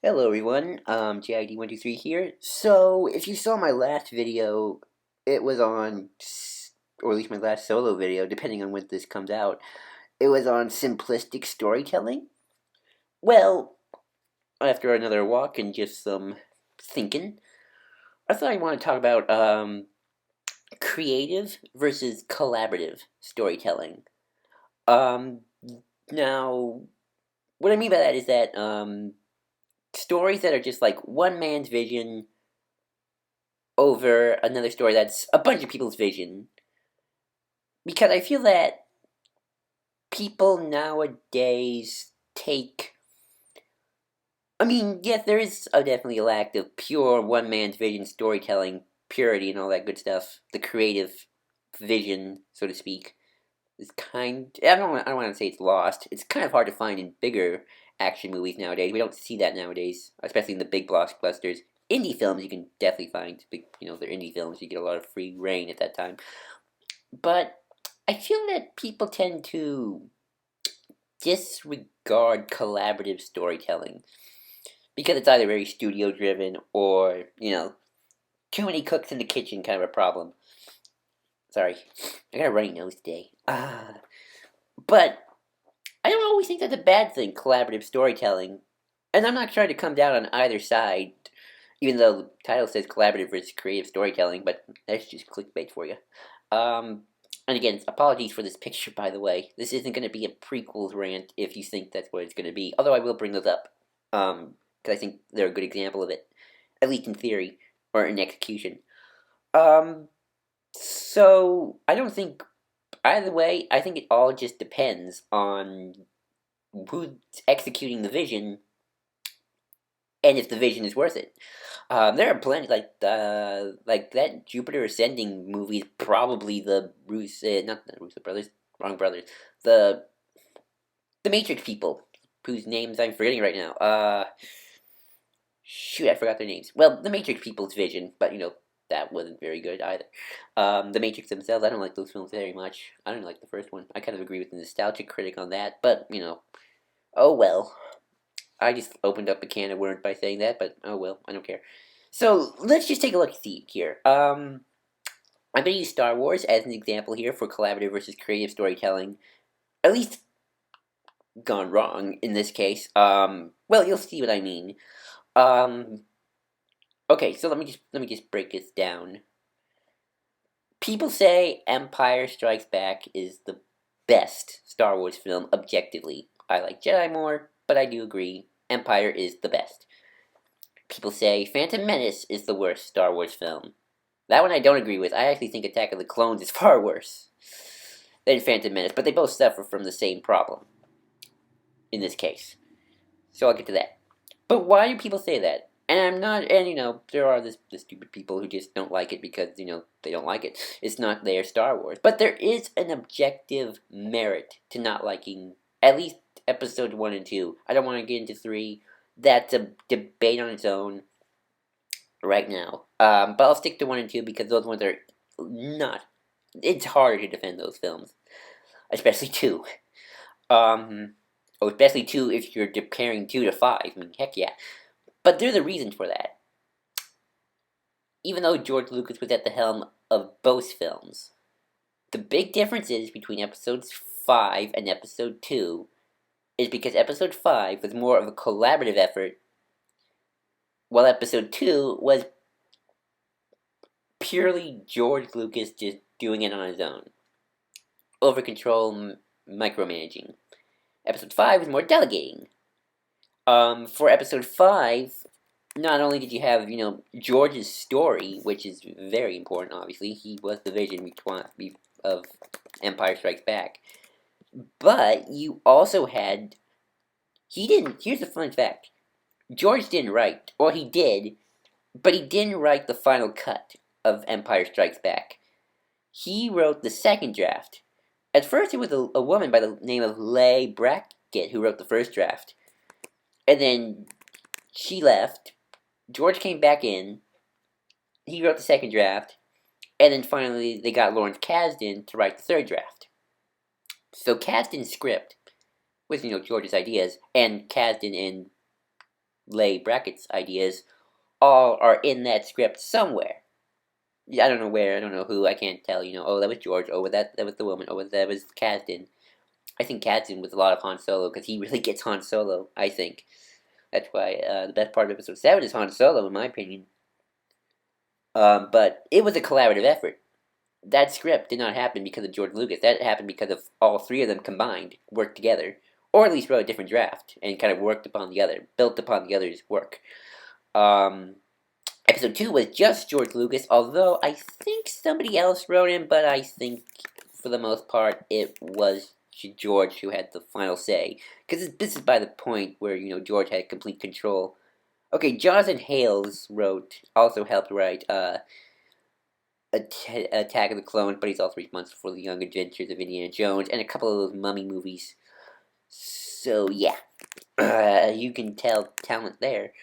Hello everyone, JID123 here. So, if you saw my last video, it was on, or at least my last solo video, depending on when this comes out, it was on simplistic storytelling. Well, after another walk and just some thinking, I thought I want to talk about creative versus collaborative storytelling. Um, Now, what I mean by that is that stories that are just like one man's vision over another story that's a bunch of people's vision. Because I feel that people nowadays take. I mean, yes, there is definitely a lack of pure one man's vision storytelling, purity, and all that good stuff. The creative vision, so to speak, is kind. I don't want to say it's lost. It's kind of hard to find in bigger action movies nowadays. We don't see that nowadays, especially in the big blockbusters. Indie films you can definitely find. Big, they're indie films. You get a lot of free reign at that time. But I feel that people tend to disregard collaborative storytelling because it's either very studio driven or, too many cooks in the kitchen kind of a problem. Sorry, I got a runny nose today. But I don't always think that's a bad thing, collaborative storytelling. And I'm not trying to come down on either side, even though the title says collaborative versus creative storytelling, but that's just clickbait for you. Um, and again, apologies for this picture, by the way. This isn't going to be a prequels rant if you think that's what it's going to be. Although I will bring those up, because I think they're a good example of it, at least in theory or in execution. Um, so I don't think either way. I think it all just depends on who's executing the vision and if the vision is worth it. There are plenty like that Jupiter Ascending movie is probably the not the Russo brothers, wrong brothers, the the Matrix people whose names I'm forgetting right now. Shoot, I forgot their names. Well, the Matrix people's vision, but that wasn't very good either. The Matrix themselves, I don't like those films very much. I don't like the first one. I kind of agree with the nostalgic critic on that, but oh well. I just opened up a can of worms by saying that, but oh well, I don't care. So let's just take a look see here. I'm going to use Star Wars as an example here for collaborative versus creative storytelling. At least gone wrong in this case. Well, you'll see what I mean. Um, okay, so let me just break this down. People say Empire Strikes Back is the best Star Wars film objectively. I like Jedi more, but I do agree Empire is the best. People say Phantom Menace is the worst Star Wars film. That one I don't agree with. I actually think Attack of the Clones is far worse than Phantom Menace, but they both suffer from the same problem in this case. So I'll get to that. But why do people say that? And I'm not, and there are the stupid people who just don't like it because, they don't like it. It's not their Star Wars. But there is an objective merit to not liking at least episode 1 and 2. I don't want to get into 3. That's a debate on its own right now. But I'll stick to 1 and 2 because those ones are not. It's harder to defend those films, especially 2. Especially 2 if you're comparing 2 to 5. I mean, heck yeah. But there's a reason for that. Even though George Lucas was at the helm of both films, the big difference is between episodes 5 and episode 2 is because episode 5 was more of a collaborative effort, while episode 2 was purely George Lucas just doing it on his own. Over control, micromanaging. Episode 5 was more delegating. For episode 5, not only did you have, George's story, which is very important, obviously. He was the vision of Empire Strikes Back. But you also had... Here's the fun fact. George didn't write, or he did, but he didn't write the final cut of Empire Strikes Back. He wrote the second draft. At first, it was a woman by the name of Leigh Brackett who wrote the first draft. And then she left. George came back in. He wrote the second draft. And then finally, they got Lawrence Kasdan to write the third draft. So Kasdan's script was, George's ideas, and Kasdan and Lay Brackett's ideas all are in that script somewhere. Yeah, I don't know where, I don't know who, I can't tell, oh, that was George, oh, that was the woman, oh, that was Kasdan. I think Kasdan was a lot of Han Solo, because he really gets Han Solo, I think. That's why the best part of episode 7 is Han Solo, in my opinion. But it was a collaborative effort. That script did not happen because of George Lucas. That happened because of all three of them combined, worked together, or at least wrote a different draft and kind of worked upon the other, built upon the other's work. Um, Episode 2 was just George Lucas, although I think somebody else wrote him, but I think for the most part it was George who had the final say. Because this is by the point where, George had complete control. Okay, Jonathan Hales also helped write Attack of the Clones, but he's also responsible for the Young Adventures of Indiana Jones and a couple of those Mummy movies. So, yeah. You can tell talent there.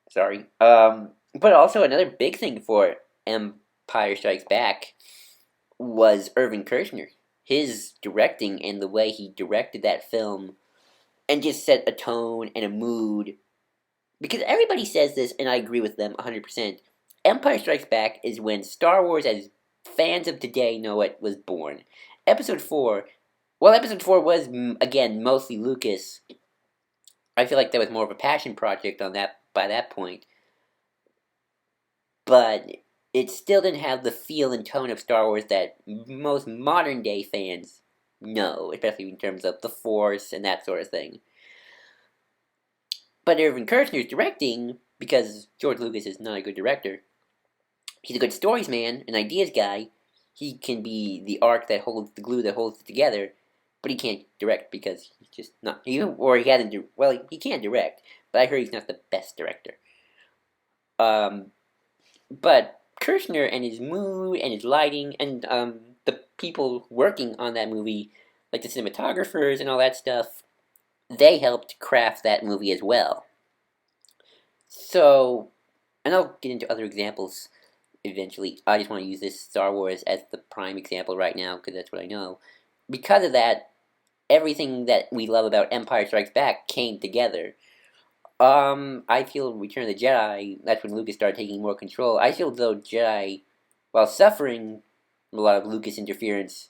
Sorry. But also another big thing for Empire Strikes Back was Irvin Kershner. His directing and the way he directed that film and just set a tone and a mood. Because everybody says this, and I agree with them 100%. Empire Strikes Back is when Star Wars, as fans of today know it, was born. Episode 4, well, Episode 4 was, again, mostly Lucas. I feel like that was more of a passion project on that by that point. But it still didn't have the feel and tone of Star Wars that most modern day fans know, especially in terms of the Force and that sort of thing. But Irvin Kershner's directing, because George Lucas is not a good director, he's a good stories man, an ideas guy. He can be the arc that holds the glue that holds it together, but he can't direct because he's just not. Or he hasn't. Well, he can direct, but I heard he's not the best director. But Kershner and his mood and his lighting and the people working on that movie, like the cinematographers and all that stuff, they helped craft that movie as well. So, and I'll get into other examples eventually. I just want to use this Star Wars as the prime example right now because that's what I know. Because of that, everything that we love about Empire Strikes Back came together. I feel Return of the Jedi, that's when Lucas started taking more control. I feel though Jedi, while suffering a lot of Lucas interference,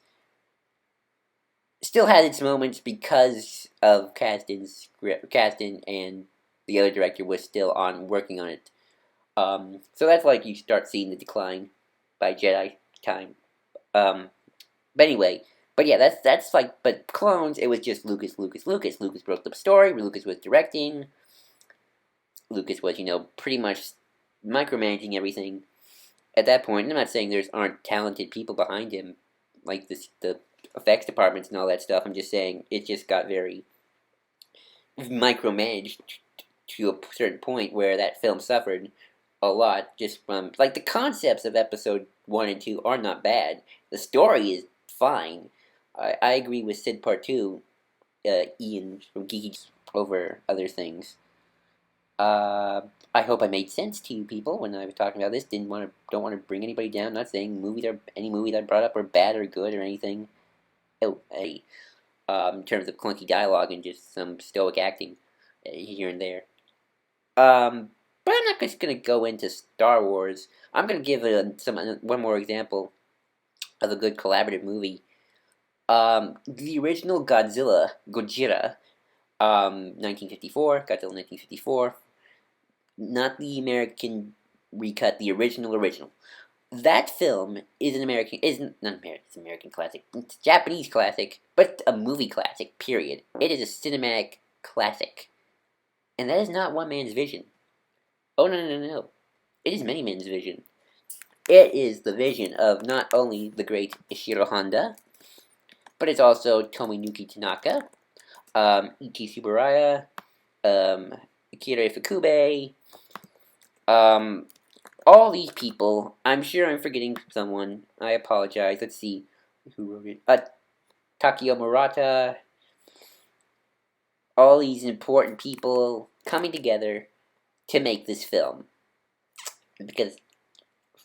still had its moments because of Kasdan and the other director was still on working on it. So that's like you start seeing the decline by Jedi time. But anyway, but yeah, that's like, but Clones, it was just Lucas. Lucas wrote the story, Lucas was directing. Lucas was, pretty much micromanaging everything at that point. And I'm not saying there aren't talented people behind him, like the effects departments and all that stuff. I'm just saying it just got very micromanaged to a certain point where that film suffered a lot just from, like, the concepts of episode 1 and 2 are not bad. The story is fine. I agree with Sid Part 2, Ian from Geeky over other things. I hope I made sense to you people when I was talking about this. Don't want to bring anybody down. Not saying any movie that I brought up are bad or good or anything. Oh, hey, in terms of clunky dialogue and just some stoic acting here and there. But I'm not just gonna go into Star Wars. I'm gonna give one more example of a good collaborative movie. The original Gojira, 1954, Godzilla 1954. Not the American recut, the original. That film is an American, isn't not American, it's an American classic. It's a Japanese classic, but a movie classic, period. It is a cinematic classic. And that is not one man's vision. Oh, no. It is many men's vision. It is the vision of not only the great Ishiro Honda, but it's also Tominouki Tanaka, Iki Tsuburaya, Akira Ifukube, all these people. I'm sure I'm forgetting someone. I apologize. Let's see who wrote it. Takio Murata. All these important people coming together to make this film. Because,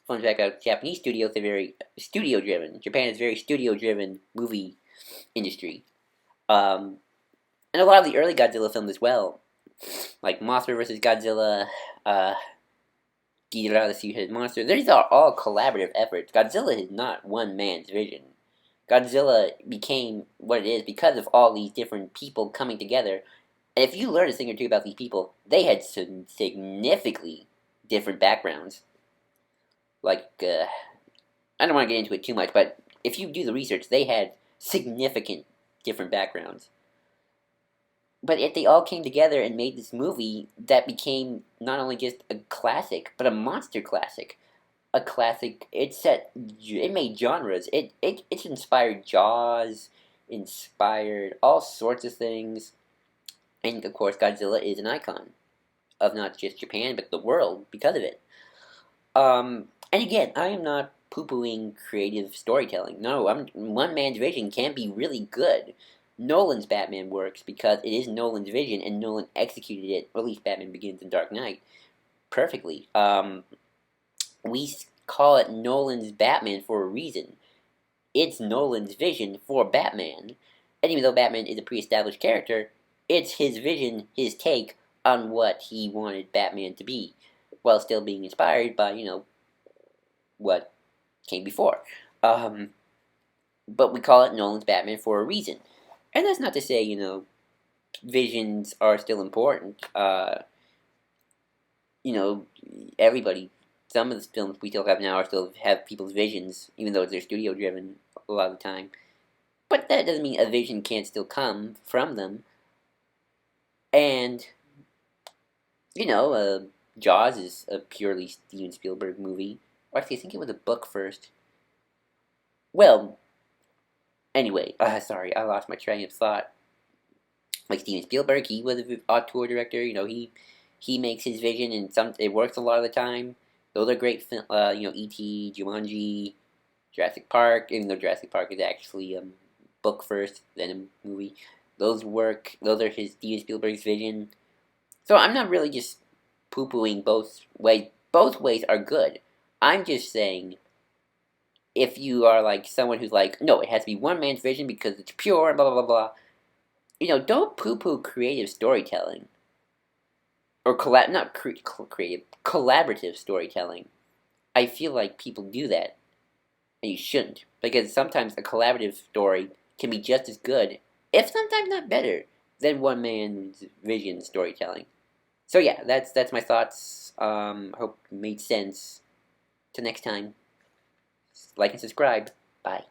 fun fact about Japanese studios, they're very studio-driven. Japan is very studio-driven movie industry. And a lot of the early Godzilla films as well like Mothra versus Godzilla, uh, Ghidorah the Two-Headed Monster. These are all collaborative efforts. Godzilla is not one man's vision. Godzilla became what it is because of all these different people coming together. And if you learn a thing or two about these people, they had some significantly different backgrounds. Like, I don't want to get into it too much, but if you do the research, they had significant different backgrounds. But yet they all came together and made this movie that became not only just a classic, but a monster classic. A classic. It made genres. It inspired Jaws, inspired all sorts of things, and of course Godzilla is an icon of not just Japan but the world because of it. And again, I am not poo-pooing creative storytelling. No, one man's vision can be really good. Nolan's Batman works because it is Nolan's vision, and Nolan executed it. Or at least Batman Begins and Dark Knight perfectly. We call it Nolan's Batman for a reason. It's Nolan's vision for Batman. And even though Batman is a pre-established character, it's his vision, his take on what he wanted Batman to be, while still being inspired by, what came before. Um, but we call it Nolan's Batman for a reason. And that's not to say, visions are still important. You know, everybody, some of the films we still have now are still have people's visions, even though they're studio driven a lot of the time. But that doesn't mean a vision can't still come from them. And, Jaws is a purely Steven Spielberg movie. Or actually, I think it was a book first. Well, anyway, sorry, I lost my train of thought. Like Steven Spielberg, he was an auteur director. He makes his vision, and it works a lot of the time. Those are great films. E.T., Jumanji, Jurassic Park. Even though Jurassic Park is actually book first, then a movie. Those work. Those are his Steven Spielberg's vision. So I'm not really just poo-pooing both ways. Both ways are good. I'm just saying, if you are like someone who's like, no, it has to be one man's vision because it's pure, blah blah blah blah. Don't poo-poo creative storytelling or not creative, collaborative storytelling. I feel like people do that, and you shouldn't, because sometimes a collaborative story can be just as good, if sometimes not better, than one man's vision storytelling. So yeah, that's my thoughts. Hope it made sense. Till next time, like and subscribe. Bye.